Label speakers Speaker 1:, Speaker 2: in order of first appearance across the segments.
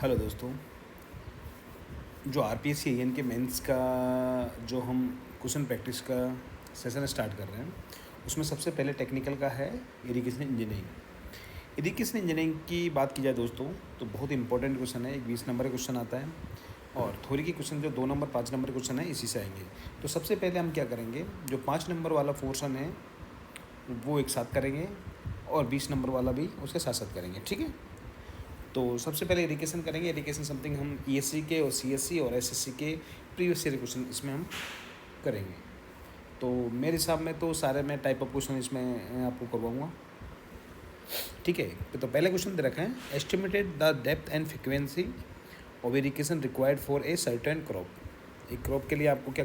Speaker 1: Hello दोस्तों। जो RPSC an के मेंस का जो हम क्वेश्चन प्रैक्टिस का सेशन स्टार्ट कर रहे हैं, उसमें सबसे पहले टेक्निकल का है इरिगेशन इंजीनियरिंग। इरिगेशन इंजीनियरिंग की बात की जाए दोस्तों तो बहुत इंपॉर्टेंट क्वेश्चन है। एक 20 नंबर का क्वेश्चन आता है और थ्योरी के क्वेश्चन जो 2 नंबर 5 नंबर क्वेश्चन है इसी से आएंगे। तो सबसे पहले हम क्या करेंगे, जो 5 नंबर वाला पोर्शन है वो एक साथ करेंगे और 20 नंबर वाला भी उसके साथ साथ करेंगे, ठीक है। तो सबसे पहले इरिगेशन करेंगे। इरिगेशन समथिंग हम ईएससी के और सीएससी और एसएससी के प्रीवियस ईयर क्वेश्चन इसमें हम करेंगे। तो मेरे हिसाब में तो सारे मैं टाइप ऑफ क्वेश्चन इसमें आपको करवाऊँगा, ठीक है। तो पहले क्वेश्चन दे रखा है, estimated the depth and frequency of irrigation required for a certain crop. एक क्रॉप के लिए आपको क्या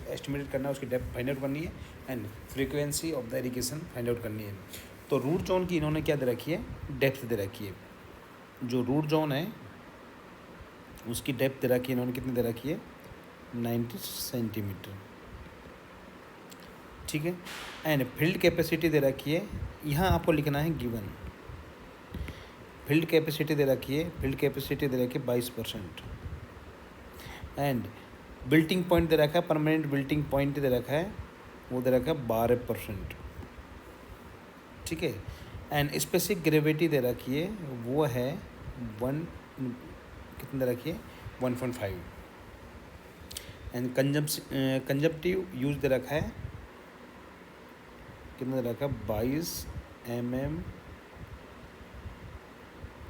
Speaker 1: एस्टिमेटेड करना है, उसकी डेप्थ फाइंड आउट करनी है and frequency of the irrigation find out करनी है। तो रूट जोन की इन्होंने क्या दे रखी है, डेप्थ दे रखी है। जो रूट जोन है उसकी डेप्थ दे रखी है इन्होंने, कितनी दे रखी है, 90 सेंटीमीटर, ठीक है। एंड फील्ड कैपेसिटी दे रखी है, यहाँ आपको लिखना है गिवन। फील्ड कैपेसिटी दे रखी है, फील्ड कैपेसिटी दे रखी है 22%। एंड बिल्टिंग पॉइंट दे रखा है, परमानेंट बिल्टिंग पॉइंट दे रखा है, वो दे रखा है 12%, ठीक है। एंड स्पेसिफिक ग्रेविटी दे रखी है, वो है कितने दे रखी है, 1.5। एंड कंजम्पटिव यूज दे रखा है, कितना दे रखा है, 22 mm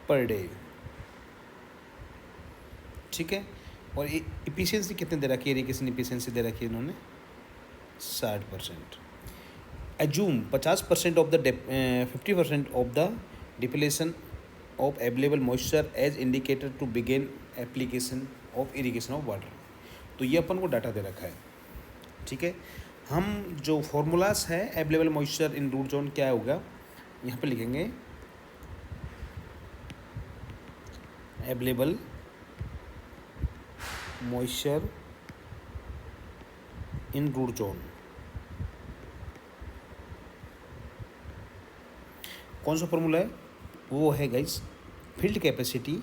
Speaker 1: पर डे, ठीक है। और इफिशियंसी कितने दे रखी है, इरिगेशन इफिशियंसी दे रखी है इन्होंने 60%। Assume 50% of the 50% of the depletion of available moisture as indicator to begin application of irrigation of water. तो ये अपन को डाटा दे रखा है, ठीक है। हम जो फॉर्मूलाज है available moisture in root zone क्या होगा, यहाँ पे लिखेंगे available moisture in root zone. कौन सा फॉर्मूला है, वो है guys field capacity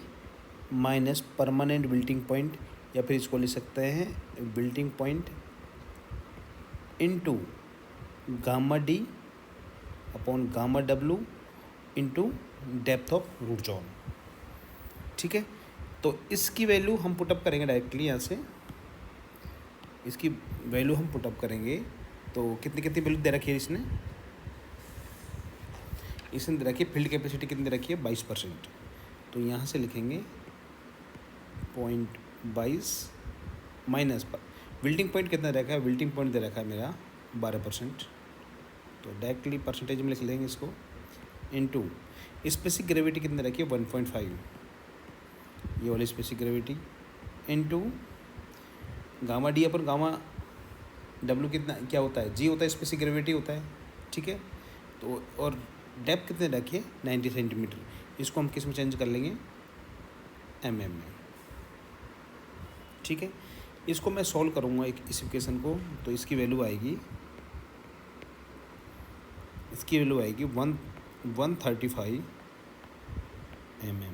Speaker 1: minus permanent wilting point, या फिर इसको लिख सकते हैं wilting point into gamma D upon gamma W into depth of root zone, ठीक है। तो इसकी वैल्यू हम पुटअप करेंगे डायरेक्टली यहाँ से, इसकी वैल्यू हम पुटअप करेंगे। तो कितनी कितनी वैल्यू दे रखी है इसने दे रखी है, फील्ड कैपेसिटी कितनी दे रखी है, 22%। तो यहाँ से लिखेंगे 0.22 माइनस बिल्डिंग पॉइंट कितना रखा है, बिल्डिंग पॉइंट दे रखा है मेरा 12%। तो डायरेक्टली परसेंटेज में लिख लेंगे इसको, इनटू स्पेसिफिक ग्रेविटी कितनी रखी है 1.5, ये वाली specific gravity, into gamma D अपन गामा डब्लू कितना क्या होता है, जी होता है, स्पेसिफिक ग्रेविटी होता है, ठीक है। तो और डेप्थ कितने रखिए 90 सेंटीमीटर, इसको हम किस में चेंज कर लेंगे, mm में, ठीक है। इसको मैं सॉल्व करूँगा इस इक्वेशन को, तो इसकी वैल्यू आएगी 135 mm,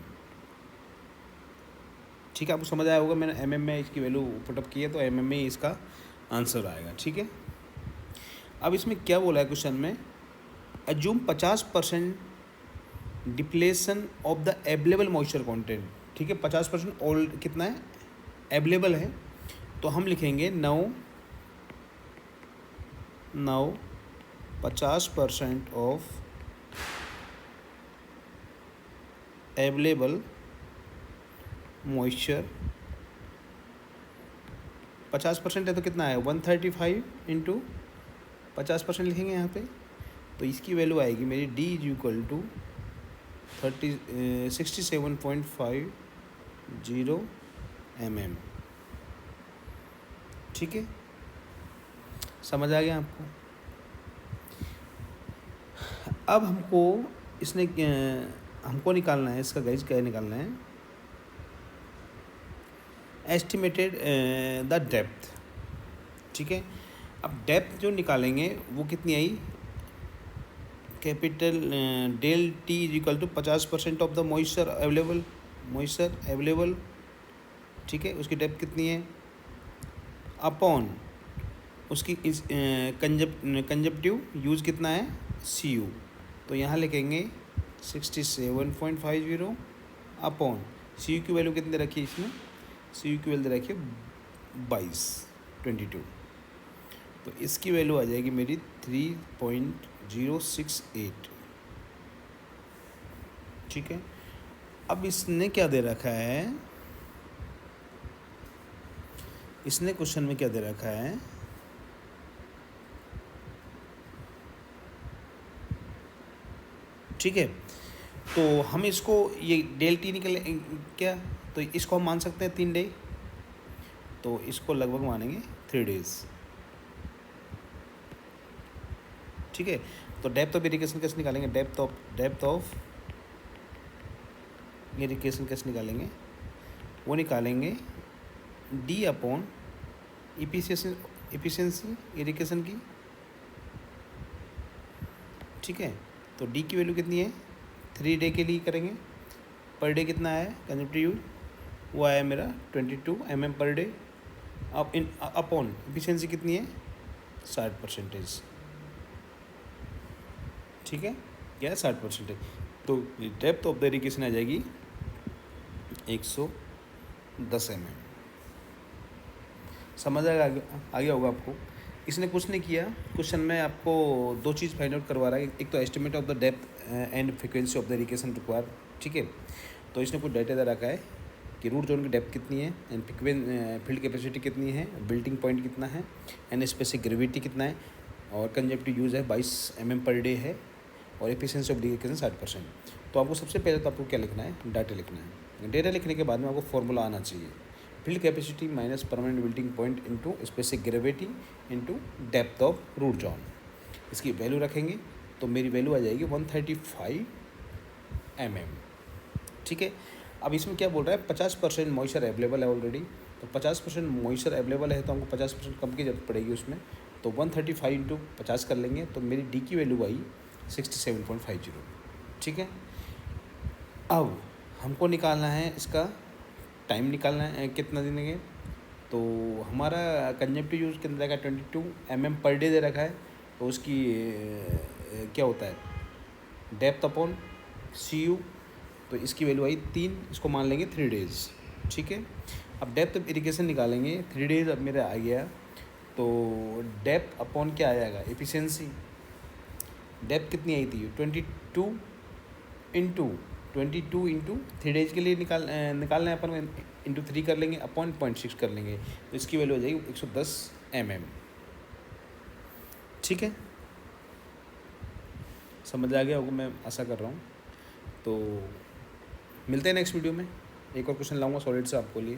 Speaker 1: ठीक है। आपको समझ आया होगा, मैंने mm में इसकी वैल्यू पुटअप की है तो mm में इसका आंसर आएगा, ठीक है। अब इसमें क्या बोला है क्वेश्चन में, assume 50% depletion of the available moisture content, ठीक है। 50% ऑल कितना है, अवेलेबल है, तो हम लिखेंगे नाउ 50% ऑफ अवेलेबल मॉइस्चर, 50% है तो कितना है 135 इंटू 50% लिखेंगे यहाँ पे। तो इसकी वैल्यू आएगी मेरी D is equal to 67.50 mm, ठीक है। समझ आ गया आपको। अब हमको निकालना है इसका गाइस, क्या निकालना है, एस्टिमेटेड द डेप्थ, ठीक है। अब डेप्थ जो निकालेंगे वो कितनी आई, capital del T is equal to 50% of the moisture available, moisture available, ठीक है, उसकी डेप्थ कितनी है, अपॉन उसकी कंजप्टिव यूज़ कितना है, सी यू। तो यहाँ लिखेंगे 67.50 अपॉन सी यू की वैल्यू कितनी रखी है इसमें, सी यू की वैल्यू रखी है 22। तो इसकी वैल्यू आ जाएगी मेरी 3.068, ठीक है। अब इसने क्या दे रखा है, इसने क्वेश्चन में क्या दे रखा है, ठीक है। तो हम इसको ये डेल टी निकल क्या, तो इसको हम मान सकते हैं 3 डे, तो इसको लगभग मानेंगे 3 डेज, ठीक है। तो डेप्थ ऑफ इरिगेशन कैसे निकालेंगे, डेप्थ ऑफ इरिगेशन कैसे निकालेंगे, वो निकालेंगे डी अपॉन इफिशिएंसी इरिगेशन की, ठीक है। तो डी की वैल्यू कितनी है, 3 डे के लिए करेंगे, पर डे कितना है कंजप्टिव, वो आया मेरा 22 mm पर डे, अब इन अपॉन इफिशिएंसी कितनी है 60%, ठीक है, क्या है 60%। तो डेप्थ ऑफ द इरिगेशन आ जाएगी 110 mm। समझ आ गया होगा आपको। इसने कुछ नहीं किया, क्वेश्चन में आपको 2 चीज़ फाइंड आउट करवा रहा है, एक तो estimate of the depth and frequency of the irrigation require, ठीक है। तो इसने कुछ डाटा दे रखा है कि रूट जोन की डेप्थ कितनी है, एंड फील्ड कैपेसिटी कितनी है, बिल्टिंग पॉइंट कितना है, एंड स्पेसिफिक ग्रेविटी कितना है, और कंजप्टिव यूज़ है 22 mm पर डे है, और एफिशिएंसी ऑफ इरिगेशन 60%। तो आपको सबसे पहले तो आपको क्या लिखना है, डाटा लिखना है। डाटा लिखने के बाद में आपको फॉर्मूला आना चाहिए, field capacity minus permanent wilting point into specific gravity into depth of root zone, इसकी वैल्यू रखेंगे तो मेरी वैल्यू आ जाएगी 135 mm, ठीक है। अब इसमें क्या बोल रहा है, 50% मॉइस्चर अवेलेबल है ऑलरेडी, तो 50% मॉइस्चर अवेलेबल है तो हमको 50% कम की जरूरत पड़ेगी उसमें, तो 135 इंटू 50 कर लेंगे, तो मेरी डी की वैल्यू आई 67.50, ठीक है। अब हमको निकालना है इसका टाइम, निकालना है कितना देंगे, तो हमारा कंजप्टिव यूज़ कितना का 22 mm पर डे दे रखा है, तो उसकी क्या होता है डेप्थ अपॉन सी यू, तो इसकी वैल्यू आई 3, इसको मान लेंगे 3 डेज, ठीक है। अब डेप्थ ऑफ इरिगेशन निकालेंगे, 3 डेज अब मेरा आ गया, तो डेप्थ अपॉन क्या आ जाएगा, एफिशिएंसी, डेप्थ कितनी आई थी 22 इंटू 3 डेज के लिए निकालना है अपन, इंटू 3 कर लेंगे, अपॉन 0.6 कर लेंगे, तो इसकी वैल्यू हो जाएगी 110 mm, ठीक है। समझ आ गया होगा, मैं आशा कर रहा हूँ। तो मिलते हैं नेक्स्ट वीडियो में, एक और क्वेश्चन लाऊंगा सॉलिड से आपको लिए।